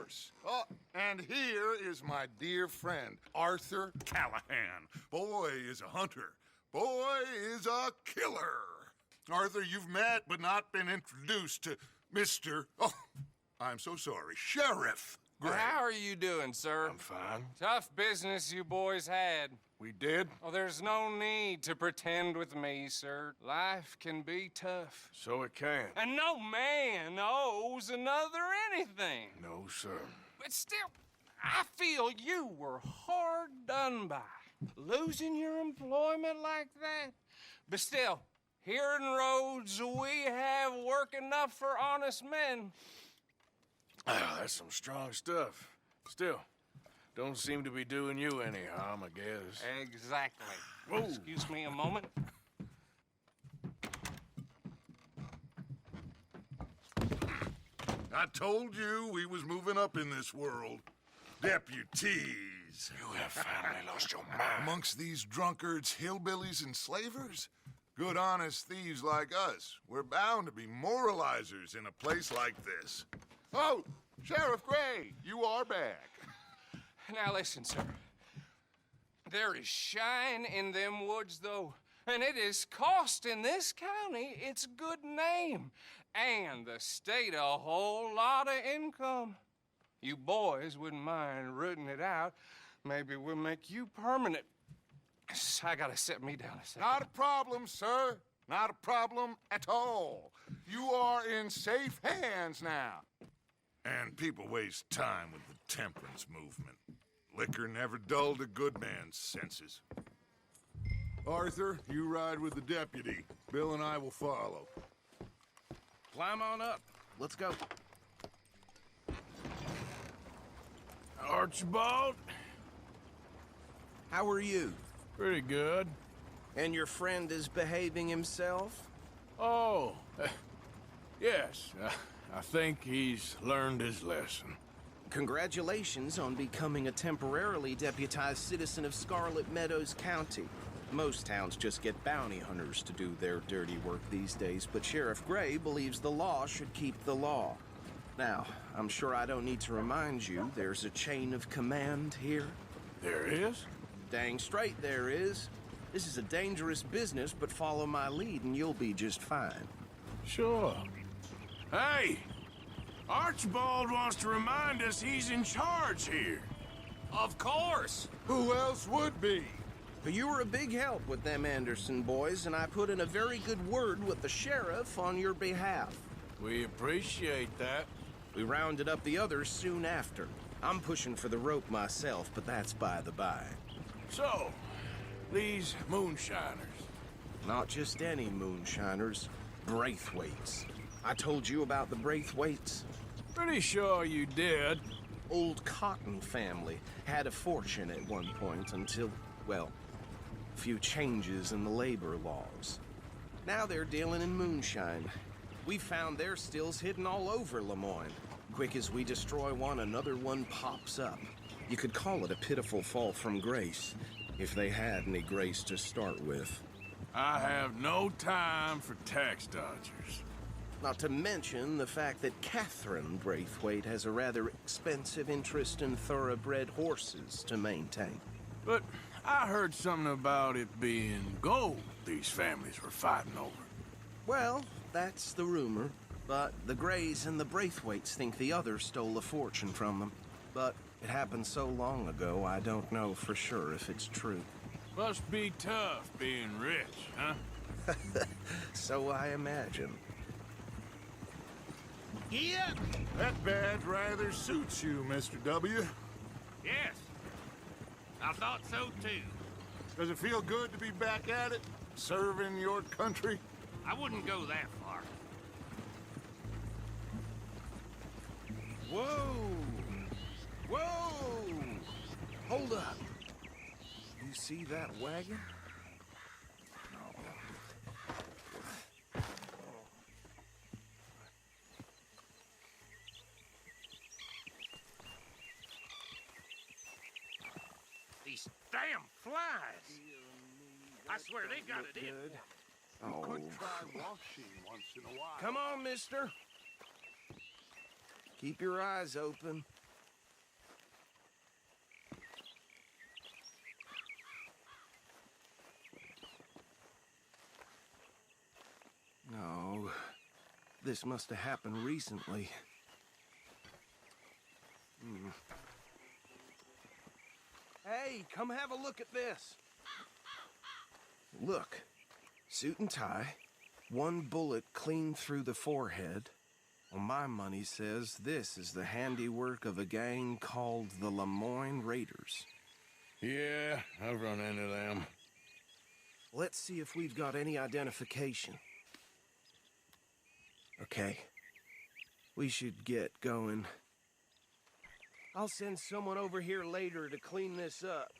course. Oh, and here is my dear friend, Arthur Callahan. Boy is a hunter. Boy is a killer. Arthur, you've met but not been introduced to Mr. Oh, I'm so sorry, Sheriff Gray. How are you doing, sir? I'm fine. Tough business you boys had. We did? Oh, there's no need to pretend with me, sir. Life can be tough. So it can. And no man owes another anything. No, sir. But still, I feel you were hard done by. Losing your employment like that. But still, here in Rhodes, we have work enough for honest men. Ah, that's some strong stuff. Still, don't seem to be doing you any harm, I guess. Exactly. Whoa. Excuse me a moment. I told you we was moving up in this world. Deputies. You have finally lost your mind. Amongst these drunkards, hillbillies, and slavers? Good, honest thieves like us. We're bound to be moralizers in a place like this. Oh, Sheriff Gray, you are back. Now listen, sir. There is shine in them woods, though, and it is costing this county its good name and the state a whole lot of income. You boys wouldn't mind rooting it out. Maybe we'll make you permanent. I gotta set me down a second. Not a problem, sir. Not a problem at all. You are in safe hands now. And people waste time with the temperance movement. Liquor never dulled a good man's senses. Arthur, you ride with the deputy. Bill and I will follow. Climb on up. Let's go. Archibald? How are you? Pretty good. And your friend is behaving himself? Oh, yes. I think he's learned his lesson. Congratulations on becoming a temporarily deputized citizen of Scarlet Meadows County. Most towns just get bounty hunters to do their dirty work these days, but Sheriff Gray believes the law should keep the law. Now, I'm sure I don't need to remind you, there's a chain of command here. There is? Dang straight there is. This is a dangerous business, but follow my lead and you'll be just fine. Sure. Hey! Archibald wants to remind us he's in charge here. Of course. Who else would be? But you were a big help with them Anderson boys, and I put in a very good word with the sheriff on your behalf. We appreciate that. We rounded up the others soon after. I'm pushing for the rope myself, but that's by the by. So, these moonshiners. Not just any moonshiners, Braithwaites. I told you about the Braithwaites? Pretty sure you did. Old Cotton family had a fortune at one point until, well, a few changes in the labor laws. Now they're dealing in moonshine. We found their stills hidden all over Lemoyne. Quick as we destroy one, another one pops up. You could call it a pitiful fall from grace, if they had any grace to start with. I have no time for tax dodgers. Not to mention the fact that Catherine Braithwaite has a rather expensive interest in thoroughbred horses to maintain. But I heard something about it being gold these families were fighting over. Well, that's the rumor. But the Grays and the Braithwaites think the other stole a fortune from them. But it happened so long ago, I don't know for sure if it's true. Must be tough being rich, huh? So I imagine. Yep. That badge rather suits you, Mr. W. Yes. I thought so, too. Does it feel good to be back at it? Serving your country? I wouldn't go that far. Whoa! Whoa! Hold up. You see that wagon? These damn flies. I swear they got it in. Oh. Could try washing once in a while. Come on, mister. Keep your eyes open. This must have happened recently. Hey, come have a look at this. Look, suit and tie, one bullet clean through the forehead. Well, my money says this is the handiwork of a gang called the Lemoyne Raiders. Yeah, I've run into them. Let's see if we've got any identification. Okay. We should get going. I'll send someone over here later to clean this up.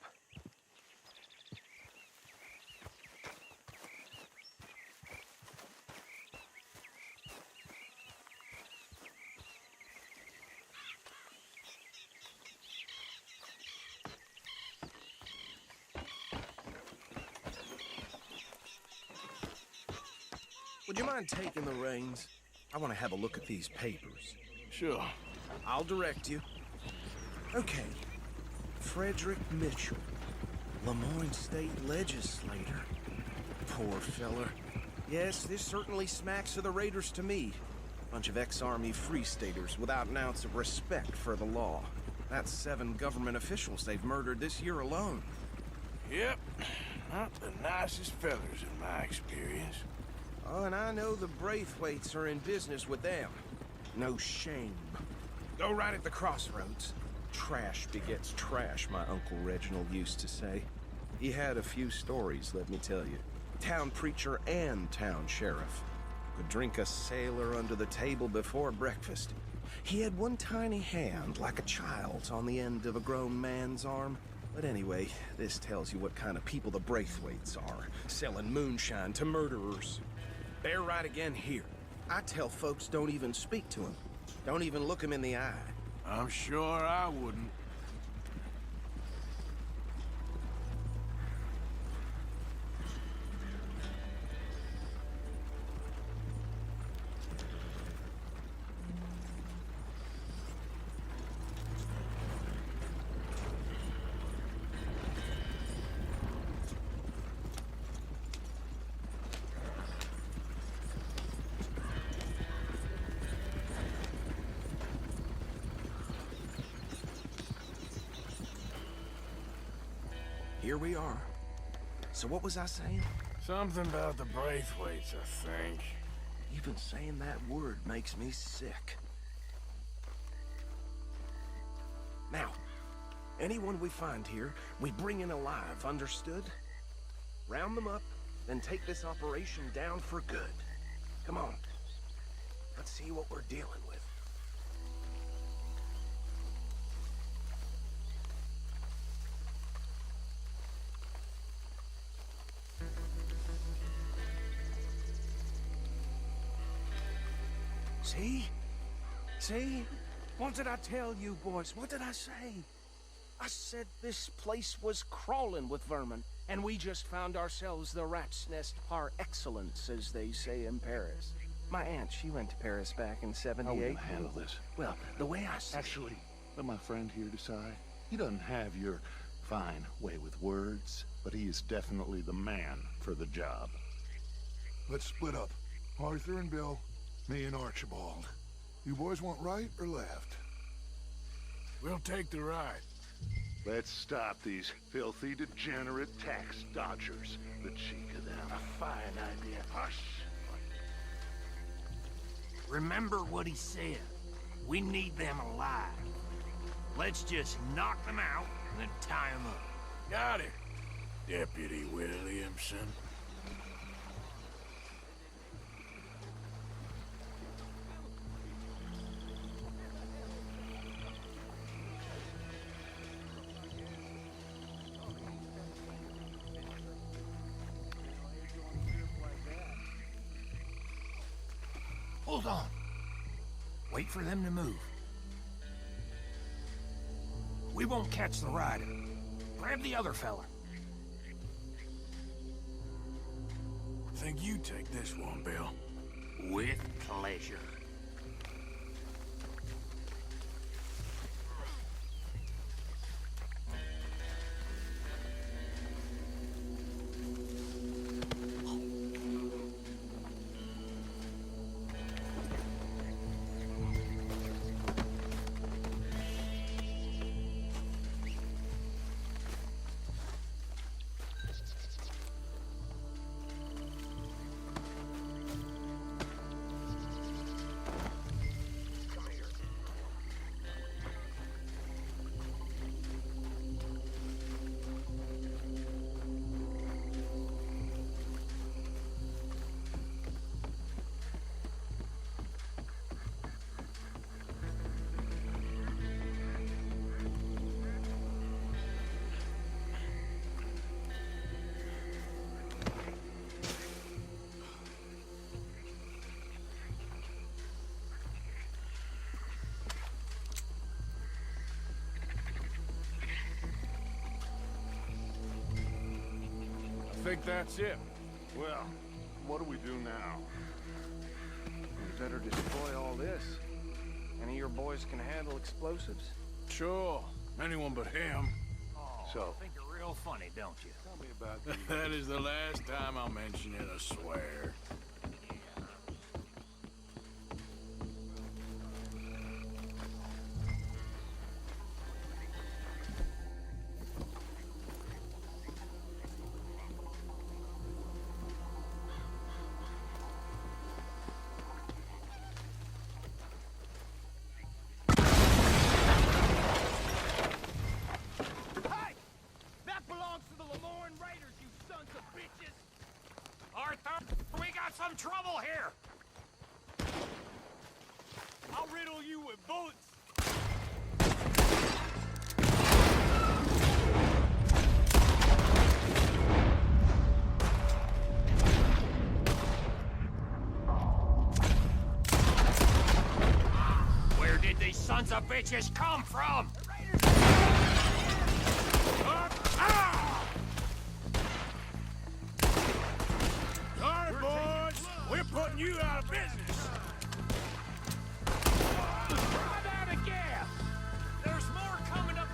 Would you mind taking the reins? I want to have a look at these papers. Sure. I'll direct you. Okay. Frederick Mitchell, Lemoyne State Legislator. Poor feller. Yes, this certainly smacks of the Raiders to me. Bunch of ex-Army Free Staters without an ounce of respect for the law. That's 7 government officials they've murdered this year alone. Yep. Not the nicest fellers in my experience. Oh, and I know the Braithwaites are in business with them. No shame. Go right at the crossroads. Trash begets trash, my Uncle Reginald used to say. He had a few stories, let me tell you. Town preacher and town sheriff. Could drink a sailor under the table before breakfast. He had one tiny hand, like a child's, on the end of a grown man's arm. But anyway, this tells you what kind of people the Braithwaites are, selling moonshine to murderers. They're right again here. I tell folks don't even speak to him. Don't even look him in the eye. I'm sure I wouldn't. Here we are. So what was I saying? Something about the Braithwaites, I think. Even saying that word makes me sick. Now, anyone we find here, we bring in alive, understood? Round them up, then take this operation down for good. Come on. Let's see what we're dealing with. See? See? What did I tell you, boys? What did I say? I said this place was crawling with vermin, and we just found ourselves the rat's nest par excellence, as they say in Paris. My aunt, she went to Paris back in How are we '78. gonna handle this? Well, the way I see Actually, let my friend here decide. He doesn't have your fine way with words, but he is definitely the man for the job. Let's split up. Arthur and Bill, me and Archibald. You boys want right or left? We'll take the ride. Let's stop these filthy, degenerate tax dodgers. The cheek of them. A fine idea. Hush. Remember what he said. We need them alive. Let's just knock them out and then tie them up. Got it, Deputy Williamson. Hold on. Wait for them to move. We won't catch the rider. Grab the other fella. Think you take this one, Bill. With pleasure. think that's it. Well, what do we do now? We better destroy all this. Any of your boys can handle explosives? Sure. Anyone but him. So, Think you're real funny, don't you? tell me about the... That is the last time I'll mention it, I swear. Arthur, we got some trouble here! I'll riddle you with bullets! Where did these sons of bitches come from? Sorry, boys. We're putting you out of business. Run out of gas! There's more coming up.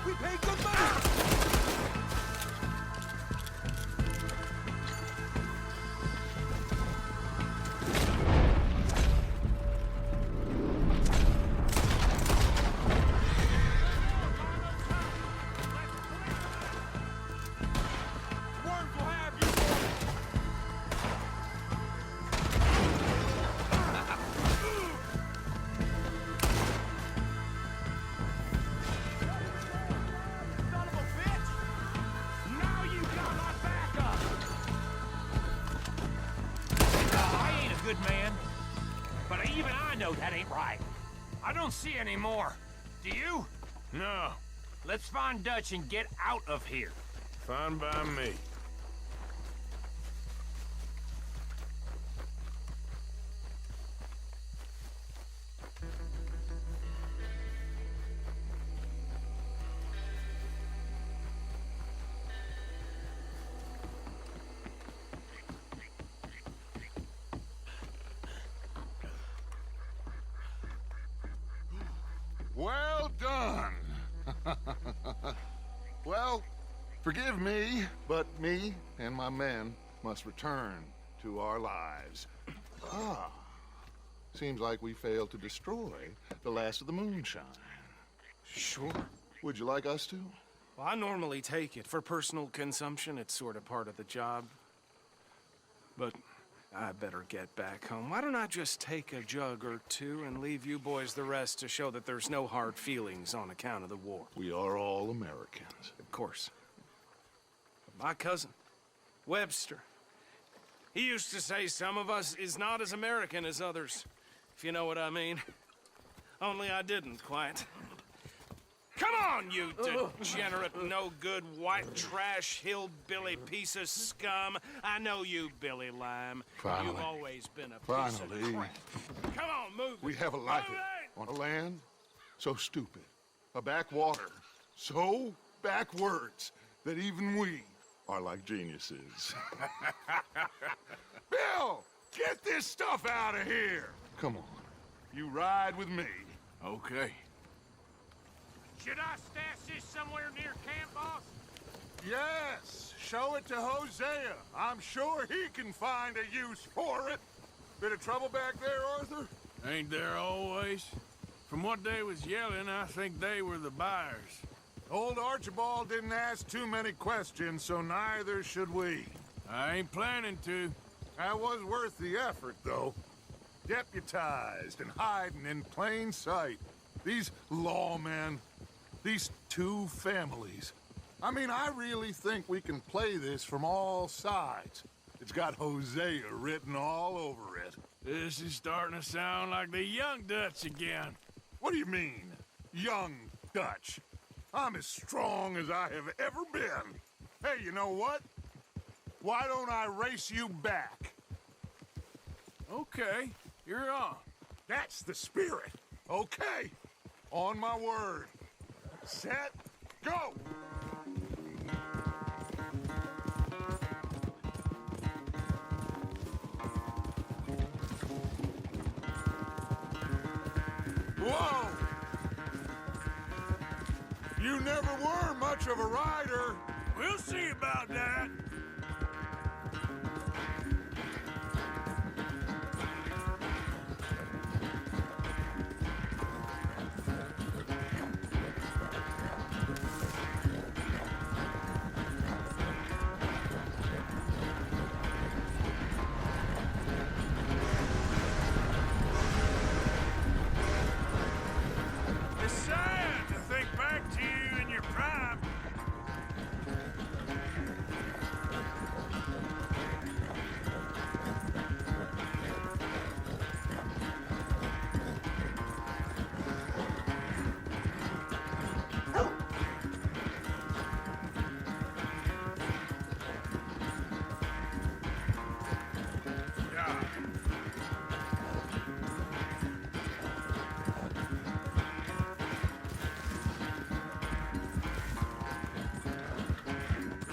We paid good money! Good man, but even I know that ain't right. I don't see any more. Do you? No. Let's find Dutch and get out of here. Fine by me. Well done. Well, forgive me, but me and my men must return to our lives. Ah, seems like we failed to destroy the last of the moonshine. Sure. Would you like us to? Well, I normally take it. For personal consumption, it's sort of part of the job. But I better get back home. Why don't I just take a jug or two and leave you boys the rest to show that there's no hard feelings on account of the war? We are all Americans. Of course. But my cousin, Webster, he used to say some of us is not as American as others, if you know what I mean. Only I didn't quite. Come on, you degenerate, no-good, white trash, hillbilly piece of scum. I know you, Billy Lime. Finally. You've always been a piece Finally. of crap. Come on, move it. We have a life Move it! on a land so stupid, a backwater so backwards that even we are like geniuses. Bill, get this stuff out of here. Come on, you ride with me. Okay. Should I stash this somewhere near camp, boss? Yes, show it to Hosea. I'm sure he can find a use for it. Bit of trouble back there, Arthur? Ain't there always? From what they was yelling, I think they were the buyers. Old Archibald didn't ask too many questions, so neither should we. I ain't planning to. That was worth the effort, though. Deputized and hiding in plain sight. These lawmen, these two families. I mean, I really think we can play this from all sides. It's got Hosea written all over it. This is starting to sound like the young Dutch again. What do you mean, young Dutch? I'm as strong as I have ever been. Hey, you know what? Why don't I race you back? Okay, you're on. That's the spirit. Okay. On my word. Set, go! Whoa! You never were much of a rider. We'll see about that. It's sad to think back to you in your prime.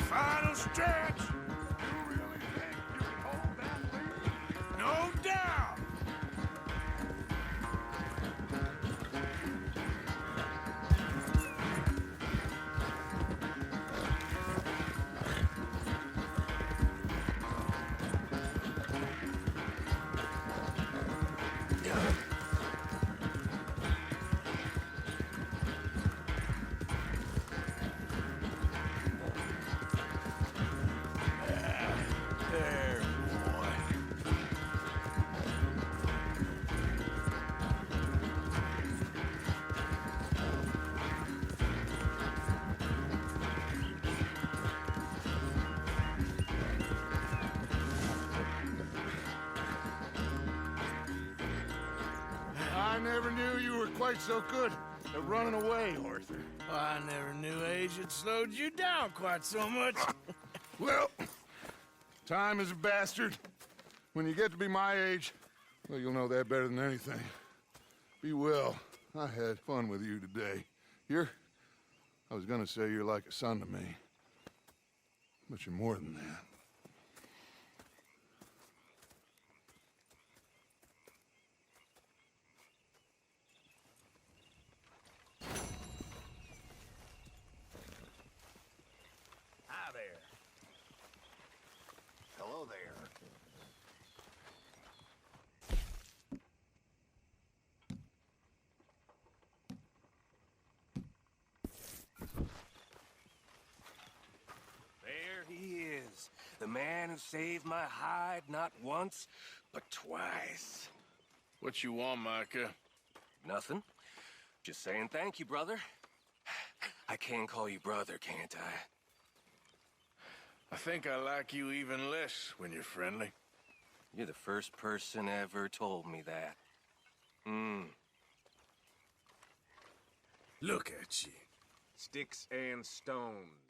Final stretch. You really think you can hold that lead? No doubt. There, boy. I never knew you were quite so good at running away, Arthur. Well, I never knew age had slowed you down quite so much. Well, time is a bastard. When you get to be my age, well, you'll know that better than anything. Be well. I had fun with you today. I was gonna say you're like a son to me. But you're more than that. Hi there. Hello there. There he is. The man who saved my hide not once, but twice. What you want, Micah? Nothing. Just saying thank you, brother. I can call you brother, can't I? I think I like you even less when you're friendly. You're the first person ever told me that. Look at you. Sticks and stones.